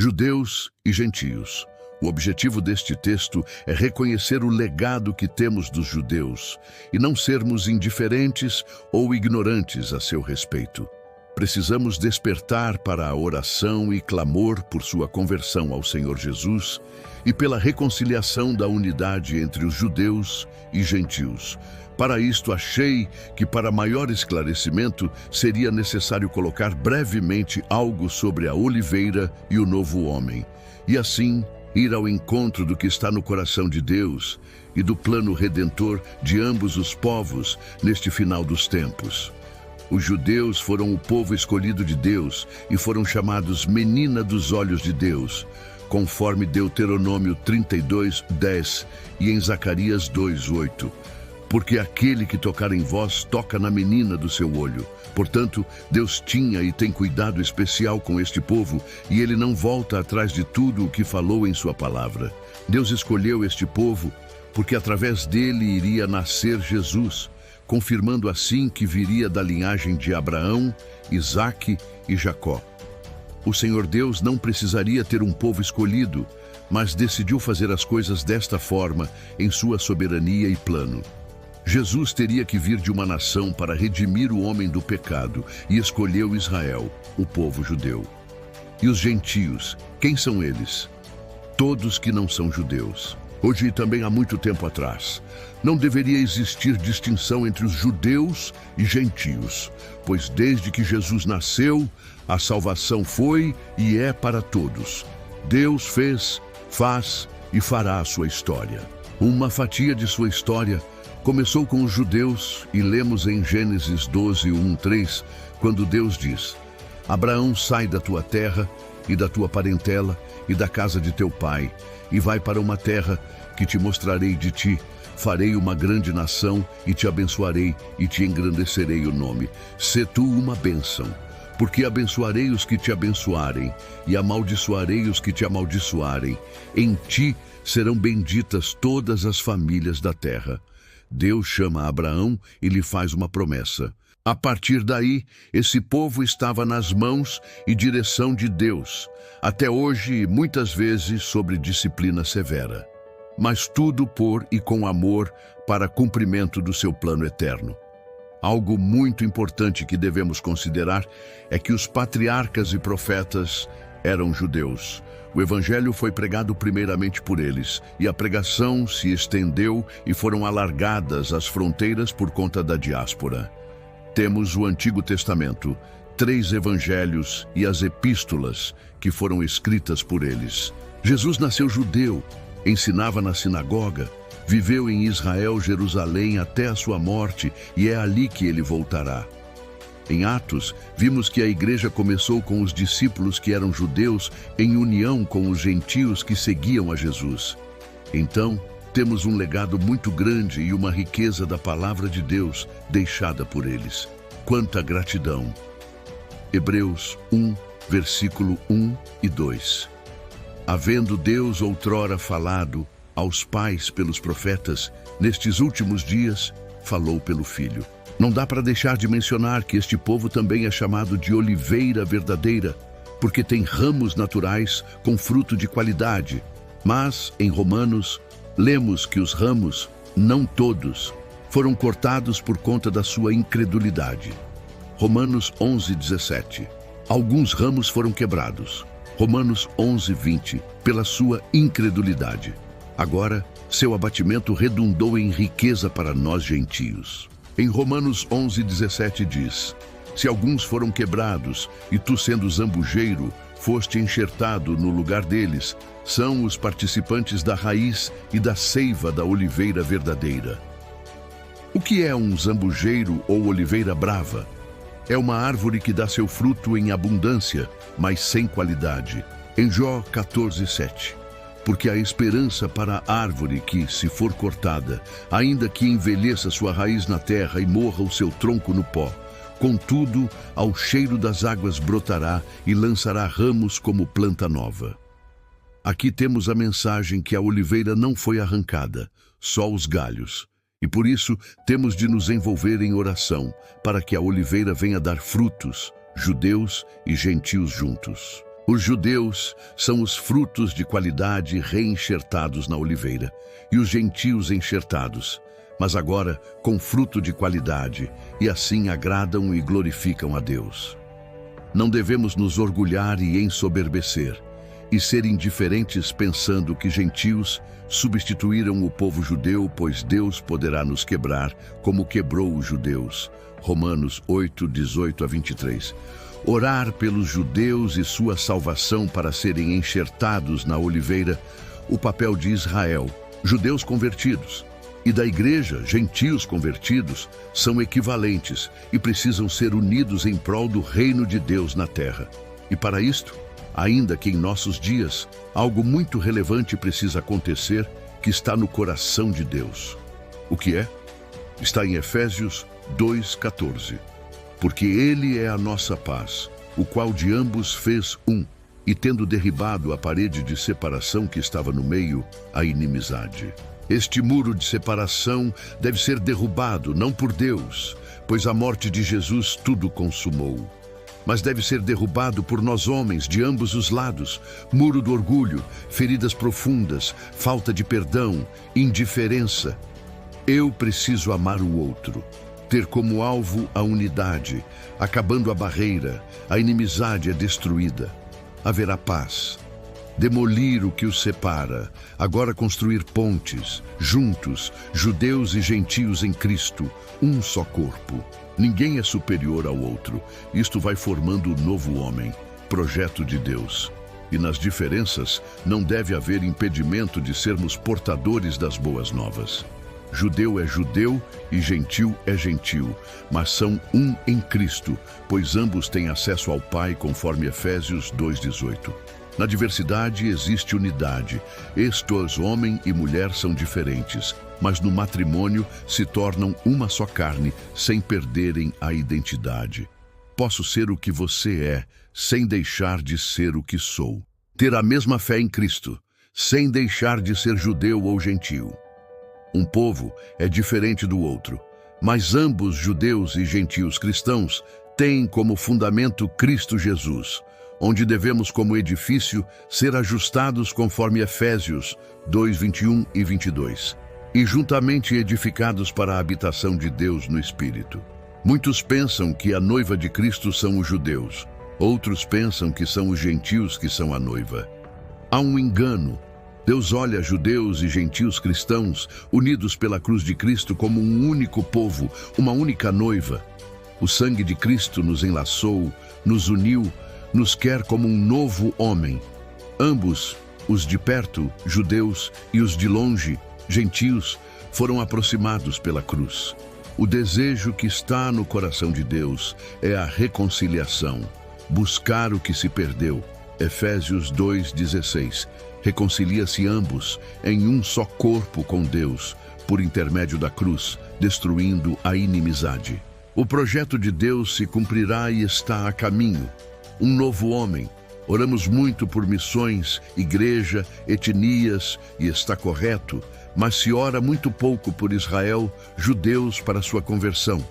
Judeus e gentios. O objetivo deste texto é reconhecer o legado que temos dos judeus e não sermos indiferentes ou ignorantes a seu respeito. Precisamos despertar para a oração e clamor por sua conversão ao Senhor Jesus e pela reconciliação da unidade entre os judeus e gentios. Para isto, achei que, para maior esclarecimento, seria necessário colocar brevemente algo sobre a oliveira e o novo homem, e assim ir ao encontro do que está no coração de Deus e do plano redentor de ambos os povos neste final dos tempos. Os judeus foram o povo escolhido de Deus e foram chamados menina dos olhos de Deus, conforme Deuteronômio 32:10 e em Zacarias 2:8. Porque aquele que tocar em vós toca na menina do seu olho. Portanto, Deus tinha e tem cuidado especial com este povo, e ele não volta atrás de tudo o que falou em sua palavra. Deus escolheu este povo porque através dele iria nascer Jesus, confirmando assim que viria da linhagem de Abraão, Isaque e Jacó. O Senhor Deus não precisaria ter um povo escolhido, mas decidiu fazer as coisas desta forma em sua soberania e plano. Jesus teria que vir de uma nação para redimir o homem do pecado e escolheu Israel, o povo judeu. E os gentios, quem são eles? Todos que não são judeus. Hoje e também há muito tempo atrás, não deveria existir distinção entre os judeus e gentios, pois desde que Jesus nasceu, a salvação foi e é para todos. Deus fez, faz e fará a sua história. Uma fatia de sua história começou com os judeus e lemos em Gênesis 12:1-3, quando Deus diz: Abraão, sai da tua terra e da tua parentela e da casa de teu pai, e vai para uma terra que te mostrarei de ti. Farei uma grande nação e te abençoarei e te engrandecerei o nome. Sê tu uma bênção, porque abençoarei os que te abençoarem e amaldiçoarei os que te amaldiçoarem. Em ti serão benditas todas as famílias da terra. Deus chama Abraão e lhe faz uma promessa. A partir daí, esse povo estava nas mãos e direção de Deus, até hoje muitas vezes sobre disciplina severa, mas tudo por e com amor para cumprimento do seu plano eterno. Algo muito importante que devemos considerar é que os patriarcas e profetas eram judeus. O evangelho foi pregado primeiramente por eles, e a pregação se estendeu e foram alargadas as fronteiras por conta da diáspora. Temos o Antigo Testamento, 3 evangelhos e as epístolas que foram escritas por eles. Jesus nasceu judeu, ensinava na sinagoga, viveu em Israel, Jerusalém até a sua morte, e é ali que ele voltará. Em Atos, vimos que a igreja começou com os discípulos que eram judeus em união com os gentios que seguiam a Jesus. Então, temos um legado muito grande e uma riqueza da palavra de Deus deixada por eles. Quanta gratidão! Hebreus 1, versículo 1 e 2. Havendo Deus outrora falado aos pais pelos profetas, nestes últimos dias, falou pelo Filho. Não dá para deixar de mencionar que este povo também é chamado de oliveira verdadeira, porque tem ramos naturais com fruto de qualidade. Mas, em Romanos, lemos que os ramos, não todos, foram cortados por conta da sua incredulidade. Romanos 11:17. Alguns ramos foram quebrados. Romanos 11:20, pela sua incredulidade. Agora, seu abatimento redundou em riqueza para nós gentios. Em Romanos 11:17 diz: se alguns foram quebrados, e tu, sendo zambujeiro, foste enxertado no lugar deles, são os participantes da raiz e da seiva da oliveira verdadeira. O que é um zambujeiro ou oliveira brava? É uma árvore que dá seu fruto em abundância, mas sem qualidade. Em Jó 14:7. Porque há esperança para a árvore que, se for cortada, ainda que envelheça sua raiz na terra e morra o seu tronco no pó, contudo, ao cheiro das águas brotará e lançará ramos como planta nova. Aqui temos a mensagem que a oliveira não foi arrancada, só os galhos. E por isso temos de nos envolver em oração, para que a oliveira venha dar frutos, judeus e gentios juntos. Os judeus são os frutos de qualidade reenxertados na oliveira, e os gentios enxertados, mas agora com fruto de qualidade, e assim agradam e glorificam a Deus. Não devemos nos orgulhar e ensoberbecer, e ser indiferentes pensando que gentios substituíram o povo judeu, pois Deus poderá nos quebrar, como quebrou os judeus. Romanos 8, 18 a 23. Orar pelos judeus e sua salvação para serem enxertados na oliveira, o papel de Israel, judeus convertidos, e da igreja, gentios convertidos, são equivalentes e precisam ser unidos em prol do reino de Deus na terra. E para isto, ainda que em nossos dias, algo muito relevante precisa acontecer que está no coração de Deus. O que é? Está em Efésios 2,14. Porque Ele é a nossa paz, o qual de ambos fez um, e tendo derribado a parede de separação que estava no meio, a inimizade. Este muro de separação deve ser derrubado, não por Deus, pois a morte de Jesus tudo consumou. Mas deve ser derrubado por nós homens, de ambos os lados. Muro do orgulho, feridas profundas, falta de perdão, indiferença. Eu preciso amar o outro, ter como alvo a unidade. Acabando a barreira, a inimizade é destruída. Haverá paz. Demolir o que os separa, agora construir pontes, juntos, judeus e gentios em Cristo, um só corpo. Ninguém é superior ao outro. Isto vai formando o novo homem, projeto de Deus. E nas diferenças não deve haver impedimento de sermos portadores das boas novas. Judeu é judeu e gentil é gentil, mas são um em Cristo, pois ambos têm acesso ao Pai, conforme Efésios 2,18. Na diversidade existe unidade. Estes, homem e mulher, são diferentes, mas no matrimônio se tornam uma só carne, sem perderem a identidade. Posso ser o que você é, sem deixar de ser o que sou. Ter a mesma fé em Cristo, sem deixar de ser judeu ou gentio. Um povo é diferente do outro, mas ambos, judeus e gentios cristãos, têm como fundamento Cristo Jesus, onde devemos, como edifício, ser ajustados conforme Efésios 2, 21 e 22, e juntamente edificados para a habitação de Deus no Espírito. Muitos pensam que a noiva de Cristo são os judeus, outros pensam que são os gentios que são a noiva. Há um engano. Deus olha judeus e gentios cristãos, unidos pela cruz de Cristo, como um único povo, uma única noiva. O sangue de Cristo nos enlaçou, nos uniu, nos quer como um novo homem. Ambos, os de perto, judeus, e os de longe, gentios, foram aproximados pela cruz. O desejo que está no coração de Deus é a reconciliação, buscar o que se perdeu. Efésios 2,16. Reconcilia-se ambos em um só corpo com Deus, por intermédio da cruz, destruindo a inimizade. O projeto de Deus se cumprirá e está a caminho. Um novo homem. Oramos muito por missões, igreja, etnias, e está correto, mas se ora muito pouco por Israel, judeus, para sua conversão.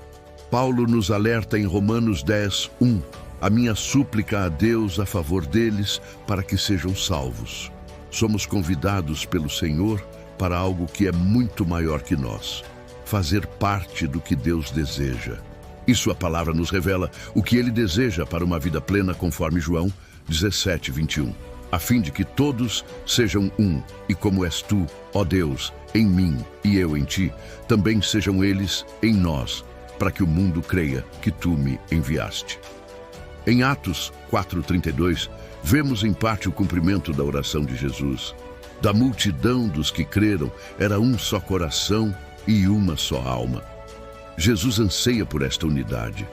Paulo nos alerta em Romanos 10, 1. A minha súplica a Deus a favor deles, para que sejam salvos. Somos convidados pelo Senhor para algo que é muito maior que nós. Fazer parte do que Deus deseja. E sua palavra nos revela o que Ele deseja para uma vida plena, conforme João 17, 21. A fim de que todos sejam um, e como és tu, ó Deus, em mim e eu em ti, também sejam eles em nós, para que o mundo creia que tu me enviaste. Em Atos 4:32, vemos em parte o cumprimento da oração de Jesus. Da multidão dos que creram, era um só coração e uma só alma. Jesus anseia por esta unidade.